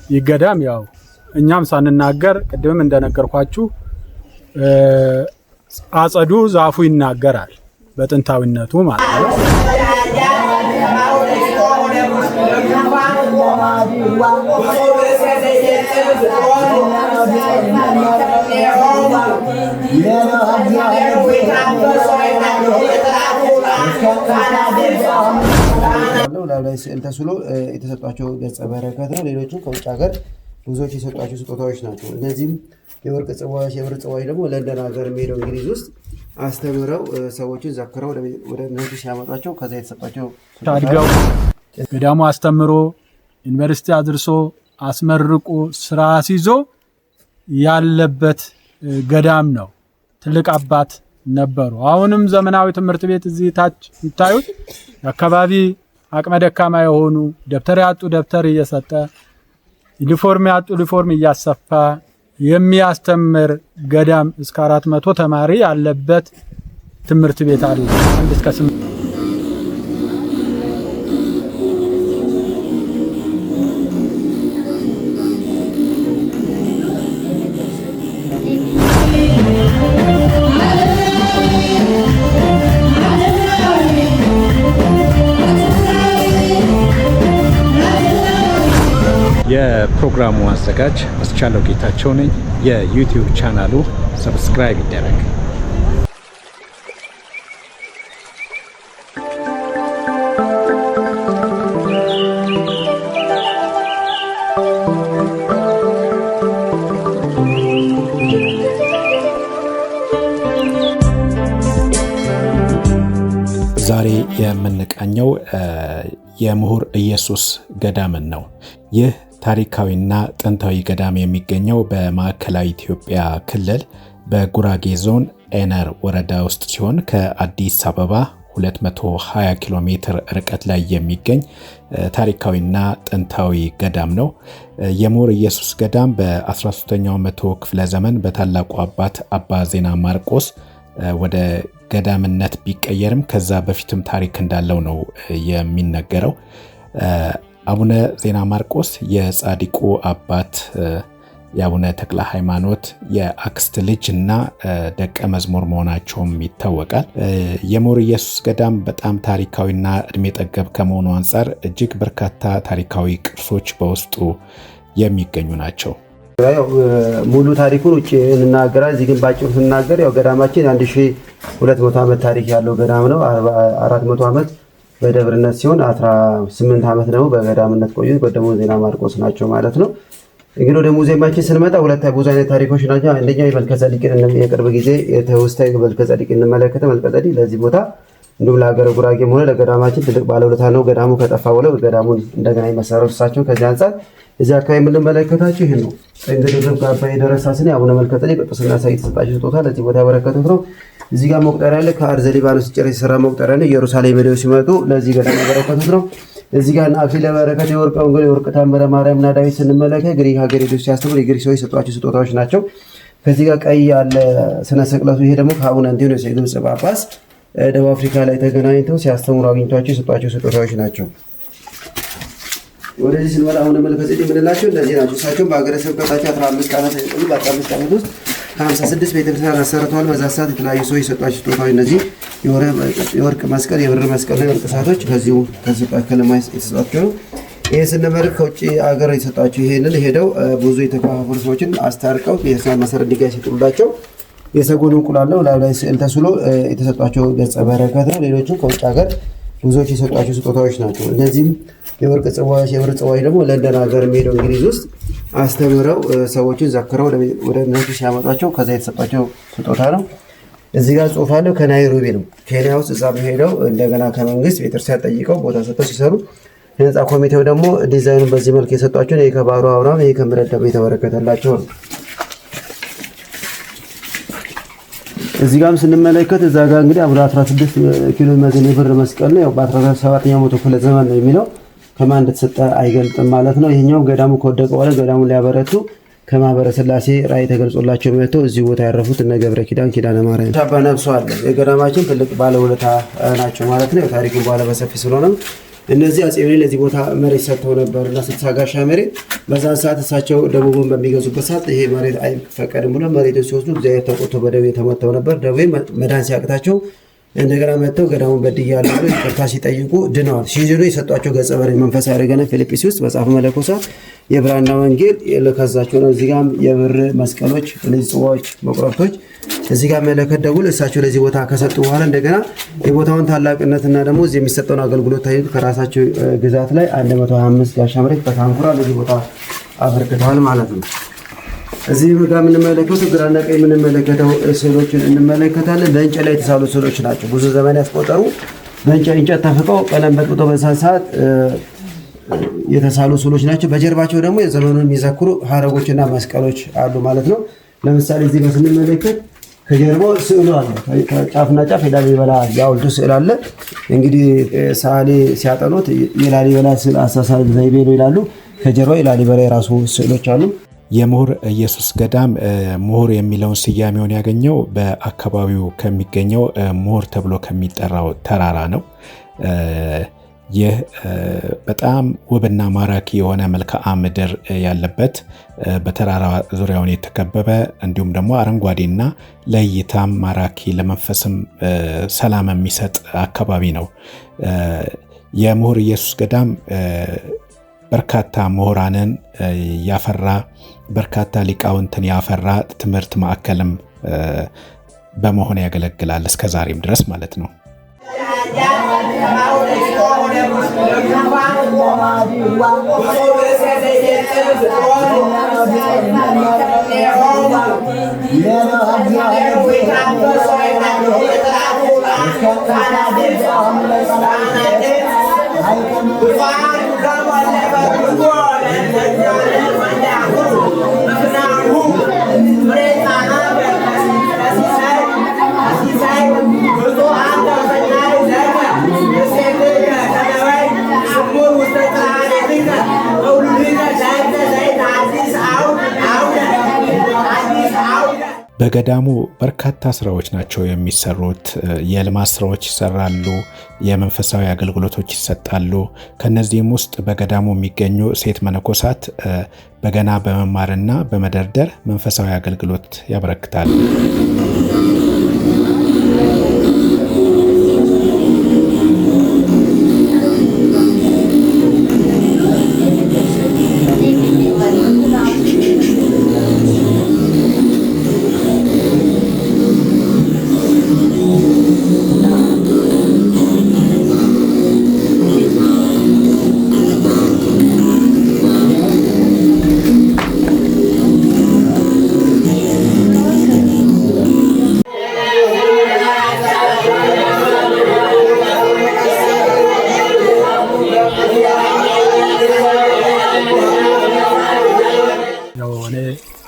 ይገዳም ያው እኛም ሳንናገር ቅድም እንደነገርኳችሁ አጸዱ ዛፉ ይናገራል በጥንታዊነቱ ማለት ነው። ላይ ስዕል ተስሎ የተሰጣቸው ገጸ በረከት ነው። ሌሎቹም ከውጭ ሀገር ብዙዎች የሰጧቸው ስጦታዎች ናቸው። እነዚህም የወርቅ ጽዋዎች፣ የብር ጽዋዎች ደግሞ ለንደን ሀገር የሚሄደው እንግሊዝ ውስጥ አስተምረው ሰዎችን ዘክረው ወደ እነሱ ሲያመጧቸው ከዛ የተሰጣቸው ታድገው ገዳሙ አስተምሮ ዩኒቨርሲቲ አድርሶ አስመርቆ ስራ ሲዞ ያለበት ገዳም ነው። ትልቅ አባት ነበሩ። አሁንም ዘመናዊ ትምህርት ቤት እዚህ ታች ይታዩት አካባቢ አቅመ ደካማ የሆኑ ደብተር ያጡ ደብተር እየሰጠ ዩኒፎርም ያጡ ዩኒፎርም እያሰፋ የሚያስተምር ገዳም እስከ 400 ተማሪ ያለበት ትምህርት ቤት አለ። አንድ እስከ 8 የፕሮግራሙ አዘጋጅ አስቻለው ጌታቸው ነኝ። የዩቲዩብ ቻናሉ ሰብስክራይብ ይደረግ። ዛሬ የምንቃኘው የምሁር ኢየሱስ ገዳምን ነው። ይህ ታሪካዊና ጥንታዊ ገዳም የሚገኘው በማዕከላዊ ኢትዮጵያ ክልል በጉራጌ ዞን ኤነር ወረዳ ውስጥ ሲሆን ከአዲስ አበባ 220 ኪሎ ሜትር ርቀት ላይ የሚገኝ ታሪካዊና ጥንታዊ ገዳም ነው። የምሁር ኢየሱስ ገዳም በ13ኛው መቶ ክፍለ ዘመን በታላቁ አባት አባ ዜና ማርቆስ ወደ ገዳምነት ቢቀየርም ከዛ በፊትም ታሪክ እንዳለው ነው የሚነገረው። አቡነ ዜና ማርቆስ የጻድቁ አባት የአቡነ ተክለ ሃይማኖት የአክስት ልጅ እና ደቀ መዝሙር መሆናቸውም ይታወቃል። የምሁር ኢየሱስ ገዳም በጣም ታሪካዊና እድሜ ጠገብ ከመሆኑ አንጻር እጅግ በርካታ ታሪካዊ ቅርሶች በውስጡ የሚገኙ ናቸው። ሙሉ ታሪኩን ውጭ እንናገራለን። እዚህ ግን ባጭሩ ስናገር ያው ገዳማችን 1200 ዓመት ታሪክ ያለው ገዳም ነው። 400 ዓመት በደብርነት ሲሆን 18 ዓመት ደግሞ በገዳምነት ቆዩ ቀደሙ ዜና ማርቆስ ናቸው ማለት ነው። እንግዲህ ወደ ሙዚየማችን ስንመጣ ሁለት ብዙ አይነት ታሪኮች ናቸው። አንደኛው የመልከጼዴቅን የቅርብ ጊዜ የተወስታ የመልከጼዴቅ እንመለከተ። መልከጼዴቅ ለዚህ ቦታ እንዲሁም ለሀገረ ጉራጌም ሆነ ለገዳማችን ትልቅ ባለውለታ ነው። ገዳሙ ከጠፋ በኋላ ገዳሙን እንደገና የመሰረቱ እሳቸው። ከዚህ አንጻር እዚህ አካባቢ የምንመለከታቸው ይሄን ነው። እንግዲህ ጋባ የደረሳስን አቡነ መልከጼዴቅ ቅዱስና ሳይት ተሰጣቸው ስጦታ ለዚህ ቦታ ያበረከቱት ነው። እዚህ ጋር መቁጠሪያ አለ። ከአርዘ ሊባኖስ ጭር የተሰራ መቁጠሪያ ነው። ኢየሩሳሌም ሄደው ሲመጡ ለዚህ ገዳም ያበረከቱት ነው። እዚህ ጋር አክሊለ በረከት የወርቀው እንግዲህ የወርቅ ታምረ ማርያምና ዳዊት ስንመለከት ግሪክ ሀገር ሄደው ሲያስተምሩ የግሪክ ሰዎች የሰጧቸው ስጦታዎች ናቸው። ከዚህ ጋር ቀይ ያለ ስነ ስቅለቱ ይሄ ደግሞ ከአቡነ አንቲዮስ የግብጽ ጳጳስ ደቡብ አፍሪካ ላይ ተገናኝተው ሲያስተምሩ አግኝቷቸው የሰጧቸው ስጦታዎች ናቸው። ወደዚህ ስንመጣ አቡነ መልከጼዴቅ የምንላቸው እነዚህ ናቸው። እሳቸው በሀገረ ስብከታቸው 15 ዓመት የቆዩ በ15 ዓመት ውስጥ 56 ቤተክርስቲያን አሰርተዋል። በዛ ሰዓት የተለያዩ ሰዎች የሰጧቸው ስጦታዎች እነዚህ የወርቅ መስቀል፣ የብር መስቀል፣ የወርቅ ሰዓቶች ከዚሁ ከለማ የተሰጧቸው ነው። ይሄ ስንመለከት ከውጭ ሀገር የተሰጧቸው ይሄንን ሄደው ብዙ የተከፋፈሉ ሰዎችን አስታርቀው ቤተክርስቲያን መሰረት ድንጋይ ሲጥሉላቸው የሰጎን እንቁላል ነው ላይ ስዕል ተስሎ የተሰጧቸው ገጸ በረከት ነው። ሌሎቹም ከውጭ ሀገር ብዙዎች የሰጧቸው ስጦታዎች ናቸው። እነዚህም የወርቅ ጽዋዎች፣ የብር ጽዋዎች ደግሞ ለንደን ሀገር የሚሄደው እንግሊዝ ውስጥ አስተምረው ሰዎችን ዘክረው ወደ እነሱ ሲያመጧቸው ከዛ የተሰጧቸው ስጦታ ነው። እዚህ ጋር ጽሑፍ አለው። ከናይሮቢ ነው ኬንያ ውስጥ እዛ ሄደው እንደገና ከመንግስት ቤተክርስቲያን ጠይቀው ቦታ ሰጥተው ሲሰሩ የህንፃ ኮሚቴው ደግሞ ዲዛይኑን በዚህ መልክ የሰጧቸው ነው። ይሄ ከባህሩ አብርሃም፣ ይሄ ከምረት ደግሞ የተበረከተላቸው ነው። እዚህ ጋርም ስንመለከት እዛ ጋር እንግዲህ 16 ኪሎ መዘን የብር መስቀል ነው። ያው በ17ኛው መቶ ክፍለ ዘመን ነው የሚለው ከማን እንደተሰጠ አይገልጥም ማለት ነው። ይሄኛው ገዳሙ ከወደቀ በኋላ ገዳሙን ሊያበረቱ ከማህበረ ሥላሴ ራእይ ተገልጾላቸው መጥተው እዚህ ቦታ ያረፉት እነ ገብረ ኪዳን ኪዳነ ማርያም አባ ነብሶ አለ። የገዳማችን ትልቅ ባለውለታ ናቸው ማለት ነው። ታሪኩ ባለ በሰፊ ስለሆነ እነዚህ አጼ ምኒልክ ለዚህ ቦታ መሬት ሰጥተው ነበር እና 60 ጋሻ መሬት በዛን ሰዓት እሳቸው ደቡብን በሚገዙበት ሰዓት ይሄ መሬት አይፈቀድም ብሎ መሬቱን ሲወስዱ እግዚአብሔር ተቆጥቶ በደዌ ተመተው ነበር። ደዌ መዳን ሲያቅታቸው እንደገና መጥተው ገዳሙን በድያለሁ ብለው ይቅርታ ሲጠይቁ ድነዋል። ሲድኑ የሰጧቸው ገጸ በረከት መንፈሳዊ አረጋነ ፊልጵስዩስ መጽሐፈ መነኮሳት የብራና ወንጌል የለካዛቸው ነው። እዚህ ጋርም የብር መስቀሎች፣ እነዚህ ጽዋዎች፣ መቁረብቶች እዚህ ጋር መለከት ደውል እሳቸው ለዚህ ቦታ ከሰጡ በኋላ እንደገና የቦታውን ታላቅነትና ደግሞ እዚህ የሚሰጠውን አገልግሎት ታይቶ ከራሳቸው ግዛት ላይ 125 ጋሻ መሬት በታንኩራ ለዚህ ቦታ አበርክተዋል ማለት ነው። እዚህ ጋር የምንመለከተው ግራና ቀኝ የምንመለከተው ስዕሎችን እንመለከታለን። በእንጨት ላይ የተሳሉ ስዕሎች ናቸው። ብዙ ዘመን ያስቆጠሩ በእንጨት ተፍቀው ቀለም በጥብጠው በዛን ሰዓት የተሳሉ ስዕሎች ናቸው። በጀርባቸው ደግሞ የዘመኑን የሚዘክሩ ሀረጎችና መስቀሎች አሉ ማለት ነው። ለምሳሌ እዚህ ጋር ስንመለከት ከጀርባው ስዕሉ አለ። ጫፍና ጫፍ የላሊበላ የሐውልቱ ስዕል አለ። እንግዲህ ሰዓሊ ሲያጠኑት የላሊበላ ስዕል አሳሳል ዘይቤ ነው ይላሉ። ከጀርባው የላሊበላ የራሱ ስዕሎች አሉ። የምሁር ኢየሱስ ገዳም ምሁር የሚለውን ስያሜውን ያገኘው በአካባቢው ከሚገኘው ምሁር ተብሎ ከሚጠራው ተራራ ነው። ይህ በጣም ውብና ማራኪ የሆነ መልክዓ ምድር ያለበት በተራራ ዙሪያውን የተከበበ እንዲሁም ደግሞ አረንጓዴና ለእይታም ማራኪ ለመንፈስም ሰላም የሚሰጥ አካባቢ ነው። የምሁር ኢየሱስ ገዳም በርካታ ምሁራንን ያፈራ በርካታ ሊቃውንትን ያፈራ ትምህርት ማዕከልም በመሆን ያገለግላል እስከዛሬም ድረስ ማለት ነው። በገዳሙ በርካታ ስራዎች ናቸው የሚሰሩት። የልማት ስራዎች ይሰራሉ፣ የመንፈሳዊ አገልግሎቶች ይሰጣሉ። ከነዚህም ውስጥ በገዳሙ የሚገኙ ሴት መነኮሳት በገና በመማርና በመደርደር መንፈሳዊ አገልግሎት ያበረክታሉ።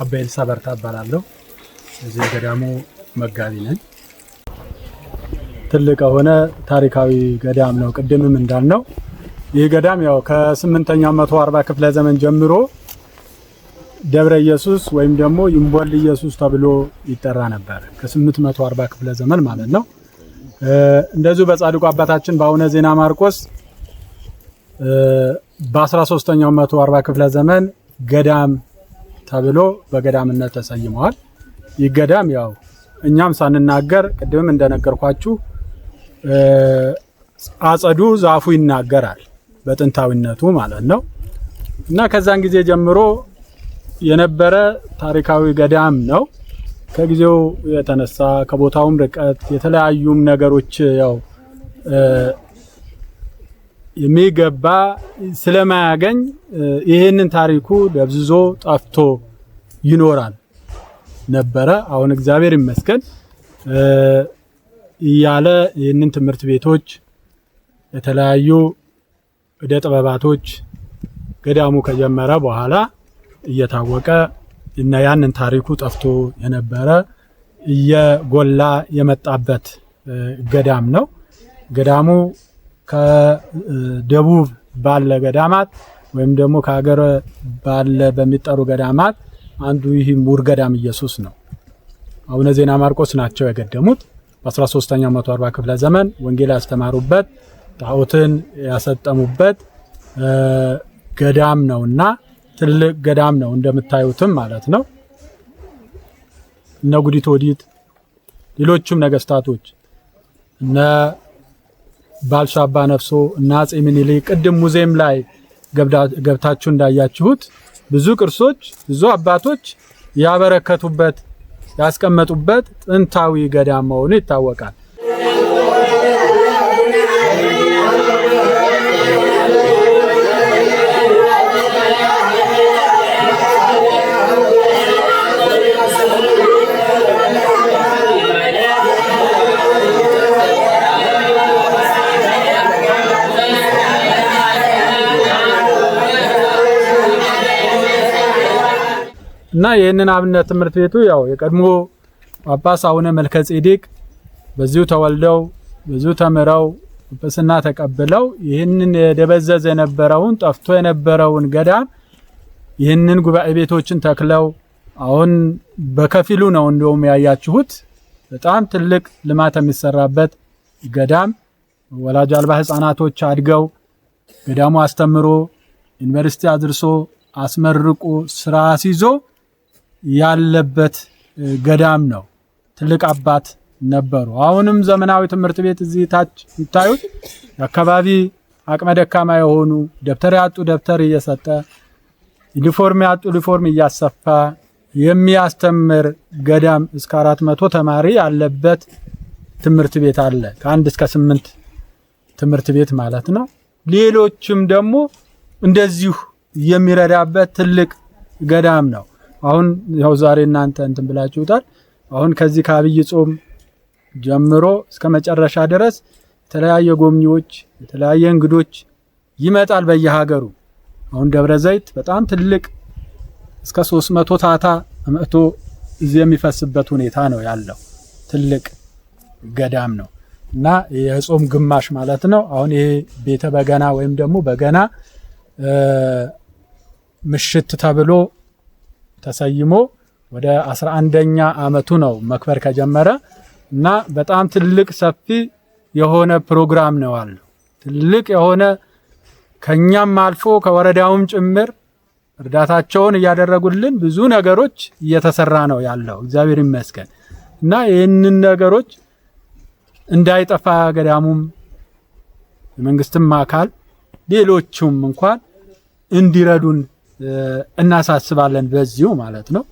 አባ ኤልሳ በርታ እባላለሁ። እዚህ ገዳሙ መጋቢ ነኝ። ትልቅ የሆነ ታሪካዊ ገዳም ነው። ቅድምም እንዳልነው ይህ ገዳም ያው ከ8ኛው 140 ክፍለ ዘመን ጀምሮ ደብረ ኢየሱስ ወይም ደግሞ ይምቦል ኢየሱስ ተብሎ ይጠራ ነበር። ከ840 ክፍለ ዘመን ማለት ነው። እንደዚሁ በጻድቁ አባታችን በአቡነ ዜና ማርቆስ በ13ኛው 140 ክፍለ ዘመን ገዳም ተብሎ በገዳምነት ተሰይመዋል። ይህ ገዳም ያው እኛም ሳንናገር ቅድምም እንደነገርኳችሁ አጸዱ ዛፉ ይናገራል በጥንታዊነቱ ማለት ነው። እና ከዛን ጊዜ ጀምሮ የነበረ ታሪካዊ ገዳም ነው። ከጊዜው የተነሳ ከቦታውም ርቀት የተለያዩም ነገሮች ያው የሚገባ ስለማያገኝ ይሄንን ታሪኩ ደብዝዞ ጠፍቶ ይኖራል ነበረ። አሁን እግዚአብሔር ይመስገን እያለ ይህንን ትምህርት ቤቶች የተለያዩ እደ ጥበባቶች ገዳሙ ከጀመረ በኋላ እየታወቀ እና ያንን ታሪኩ ጠፍቶ የነበረ እየጎላ የመጣበት ገዳም ነው። ገዳሙ ከደቡብ ባለ ገዳማት ወይም ደግሞ ከሀገር ባለ በሚጠሩ ገዳማት አንዱ ይህ ምሁር ገዳም ኢየሱስ ነው። አቡነ ዜና ማርቆስ ናቸው የገደሙት። በ13ኛው 140 ክፍለ ዘመን ወንጌል ያስተማሩበት ጣዖትን ያሰጠሙበት ገዳም ነውና ትልቅ ገዳም ነው እንደምታዩትም ማለት ነው። እነ ጉዲት ወዲት ሌሎችም ነገስታቶች እነ ባልሻ አባ ነፍሶ እና አፄ ምኒልክ ቅድም ሙዚየም ላይ ገብታችሁ እንዳያችሁት ብዙ ቅርሶች ብዙ አባቶች ያበረከቱበት ያስቀመጡበት ጥንታዊ ገዳም መሆኑ ይታወቃል። እና ይህንን አብነት ትምህርት ቤቱ ያው የቀድሞ ጳጳስ አቡነ መልከጼዴቅ በዚሁ ተወልደው ብዙ ተምረው ጵጵስና ተቀብለው ይህንን የደበዘዘ የነበረውን ጠፍቶ የነበረውን ገዳም ይህንን ጉባኤ ቤቶችን ተክለው አሁን በከፊሉ ነው እንደውም ያያችሁት በጣም ትልቅ ልማት የሚሰራበት ገዳም ወላጅ አልባ ህፃናቶች አድገው ገዳሙ አስተምሮ ዩኒቨርሲቲ አድርሶ አስመርቆ ስራ ሲዞ ያለበት ገዳም ነው። ትልቅ አባት ነበሩ። አሁንም ዘመናዊ ትምህርት ቤት እዚህ ታች ይታዩት አካባቢ አቅመ ደካማ የሆኑ ደብተር ያጡ ደብተር እየሰጠ ዩኒፎርም ያጡ ዩኒፎርም እያሰፋ የሚያስተምር ገዳም እስከ 400 ተማሪ ያለበት ትምህርት ቤት አለ። ከ1 እስከ 8 ትምህርት ቤት ማለት ነው። ሌሎችም ደግሞ እንደዚሁ የሚረዳበት ትልቅ ገዳም ነው። አሁን ያው ዛሬ እናንተ እንትን ብላችሁታል። አሁን ከዚህ ከአብይ ጾም ጀምሮ እስከ መጨረሻ ድረስ የተለያየ ጎብኚዎች የተለያየ እንግዶች ይመጣል በየሀገሩ። አሁን ደብረ ዘይት በጣም ትልቅ እስከ 300 ታታ መጥቶ እዚህ የሚፈስበት ሁኔታ ነው ያለው። ትልቅ ገዳም ነው እና የጾም ግማሽ ማለት ነው። አሁን ይሄ ቤተ በገና ወይም ደግሞ በገና ምሽት ተብሎ ተሰይሞ ወደ 11ኛ አመቱ ነው መክበር ከጀመረ እና በጣም ትልቅ ሰፊ የሆነ ፕሮግራም ነው አለው። ትልቅ የሆነ ከኛም አልፎ ከወረዳውም ጭምር እርዳታቸውን እያደረጉልን ብዙ ነገሮች እየተሰራ ነው ያለው። እግዚአብሔር ይመስገን እና ይህንን ነገሮች እንዳይጠፋ ገዳሙም የመንግስትም አካል ሌሎቹም እንኳን እንዲረዱን እናሳስባለን በዚሁ ማለት ነው።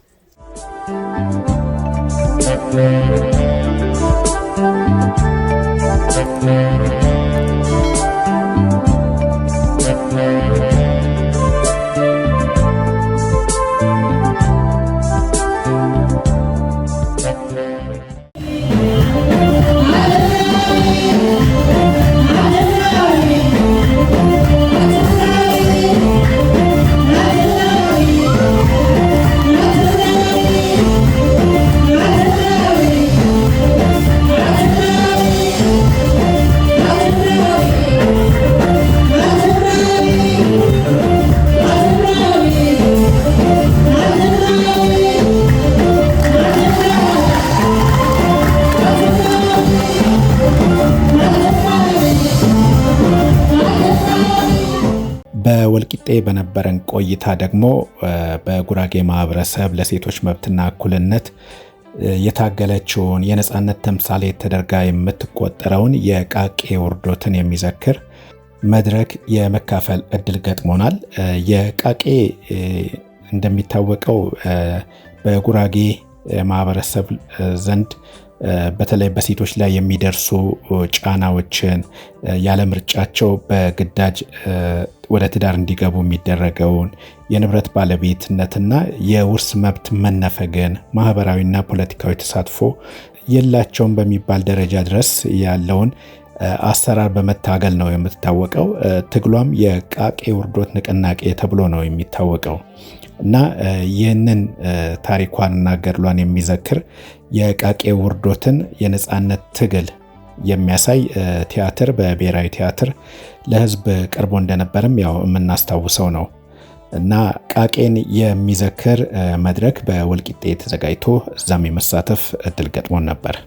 በወልቂጤ በነበረን ቆይታ ደግሞ በጉራጌ ማህበረሰብ ለሴቶች መብትና እኩልነት የታገለችውን የነጻነት ተምሳሌ ተደርጋ የምትቆጠረውን የቃቄ ውርዶትን የሚዘክር መድረክ የመካፈል እድል ገጥሞናል። የቃቄ እንደሚታወቀው በጉራጌ ማህበረሰብ ዘንድ በተለይ በሴቶች ላይ የሚደርሱ ጫናዎችን ያለ ምርጫቸው በግዳጅ ወደ ትዳር እንዲገቡ የሚደረገውን የንብረት ባለቤትነትና የውርስ መብት መነፈግን ማህበራዊና ፖለቲካዊ ተሳትፎ የላቸውም በሚባል ደረጃ ድረስ ያለውን አሰራር በመታገል ነው የምትታወቀው። ትግሏም የቃቄ ውርዶት ንቅናቄ ተብሎ ነው የሚታወቀው እና ይህንን ታሪኳንና ገድሏን የሚዘክር የቃቄ ውርዶትን የነጻነት ትግል የሚያሳይ ቲያትር በብሔራዊ ቲያትር ለህዝብ ቀርቦ እንደነበርም ያው የምናስታውሰው ነው እና ቃቄን የሚዘክር መድረክ በወልቂጤ ተዘጋጅቶ እዛም የመሳተፍ እድል ገጥሞን ነበር።